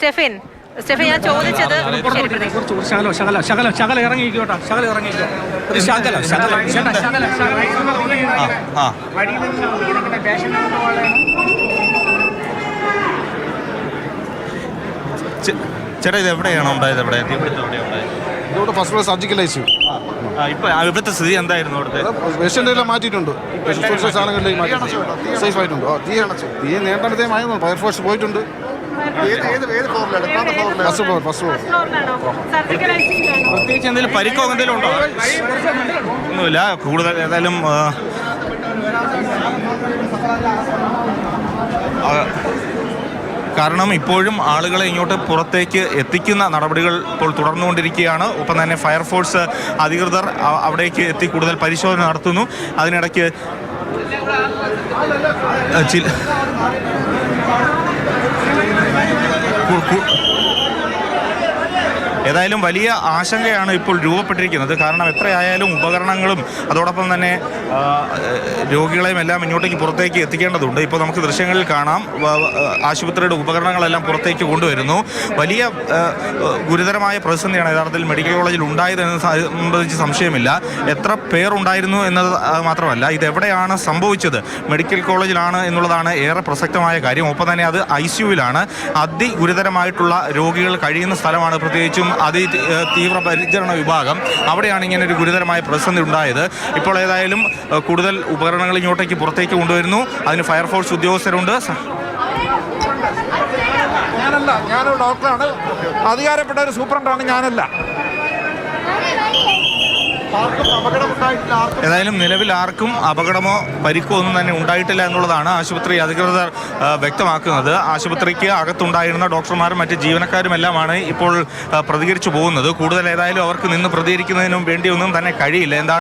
സ്റ്റെഫിൻ ഞാൻ ചോദിച്ചത് ശകല ഇറങ്ങിക്കോട്ടെ, ശകല ഇറങ്ങിക്കോ. ഒരു ശകല ശകല ശകല ചേട്ടാ, ഇത് എവിടെയാണ് ഉണ്ടായത്? എവിടെ ഇതോടെ ഫസ്റ്റ് ഫ്ലോർ സർജിക്കൽ ഐസിയു. ഇപ്പൊ ഇവിടുത്തെ സ്ഥിതി എന്തായിരുന്നു? പേഷ്യൻ്റെല്ലാം മാറ്റിയിട്ടുണ്ട്, സാധനങ്ങളിലേക്ക് മാറ്റി സേഫ് ആയിട്ടുണ്ട്. തീ നേട്ടത്തേമായിരുന്നു. ഫയർഫോഴ്സ് പോയിട്ടുണ്ട്. ഫസ്റ്റ് ഫ്ലോർ പ്രത്യേകിച്ച് എന്തെങ്കിലും പരിക്കോ എന്തെങ്കിലും ഉണ്ടോ? ഒന്നുമില്ല. കൂടുതൽ ഏതായാലും കാരണം ഇപ്പോഴും ആളുകളെ ഇങ്ങോട്ട് പുറത്തേക്ക് എത്തിക്കുന്ന നടപടികൾ ഇപ്പോൾ തുടർന്നുകൊണ്ടിരിക്കുകയാണ്. ഒപ്പം തന്നെ ഫയർഫോഴ്സ് അധികൃതർ അവിടേക്ക് എത്തി കൂടുതൽ പരിശോധന നടത്തുന്നു. അതിനിടയ്ക്ക് ഏതായാലും വലിയ ആശങ്കയാണ് ഇപ്പോൾ രൂപപ്പെട്ടിരിക്കുന്നത്. കാരണം എത്രയായാലും ഉപകരണങ്ങളും അതോടൊപ്പം തന്നെ രോഗികളെയും എല്ലാം ഇങ്ങോട്ടേക്ക് പുറത്തേക്ക് എത്തിക്കേണ്ടതുണ്ട്. ഇപ്പോൾ നമുക്ക് ദൃശ്യങ്ങളിൽ കാണാം, ആശുപത്രിയുടെ ഉപകരണങ്ങളെല്ലാം പുറത്തേക്ക് കൊണ്ടുവരുന്നു. വലിയ ഗുരുതരമായ പ്രതിസന്ധിയാണ് യഥാർത്ഥത്തിൽ മെഡിക്കൽ കോളേജിൽ ഉണ്ടായതെന്ന് സംബന്ധിച്ച് സംശയമില്ല. എത്ര പേരുണ്ടായിരുന്നു എന്നത് മാത്രമല്ല, ഇതെവിടെയാണ് സംഭവിച്ചത്, മെഡിക്കൽ കോളേജിലാണ് എന്നുള്ളതാണ് ഏറെ പ്രസക്തമായ കാര്യം. ഒപ്പം തന്നെ അത് ICUവിലാണ്. അതിഗുരുതരമായിട്ടുള്ള രോഗികൾ കഴിയുന്ന സ്ഥലമാണ്, പ്രത്യേകിച്ചും തീവ്ര പരിചരണ വിഭാഗം. അവിടെയാണ് ഇങ്ങനെ ഒരു ഗുരുതരമായ പ്രതിസന്ധി ഉണ്ടായത്. ഇപ്പോൾ ഏതായാലും കൂടുതൽ ഉപകരണങ്ങൾ ഇങ്ങോട്ടേക്ക് പുറത്തേക്ക് കൊണ്ടുവരുന്നു. അതിന് ഫയർഫോഴ്സ് ഉദ്യോഗസ്ഥരുണ്ട്. ഞാനൊരു ഡോക്ടറാണ്, അധികാരപ്പെട്ട ഒരു സൂപ്രണ്ടാണ്, ഞാനല്ല. ഏതായാലും നിലവിൽ ആർക്കും അപകടമോ പരിക്കോ ഒന്നും തന്നെ ഉണ്ടായിട്ടില്ല എന്നുള്ളതാണ് ആശുപത്രി അധികൃതർ വ്യക്തമാക്കുന്നത്. ആശുപത്രിക്ക് അകത്തുണ്ടായിരുന്ന ഡോക്ടർമാരും മറ്റ് ജീവനക്കാരുമെല്ലാമാണ് ഇപ്പോൾ പ്രതികരിച്ചു പോകുന്നത്. കൂടുതൽ ഏതായാലും അവർക്ക് നിന്ന് പ്രതികരിക്കുന്നതിനും വേണ്ടിയൊന്നും തന്നെ കഴിയില്ല.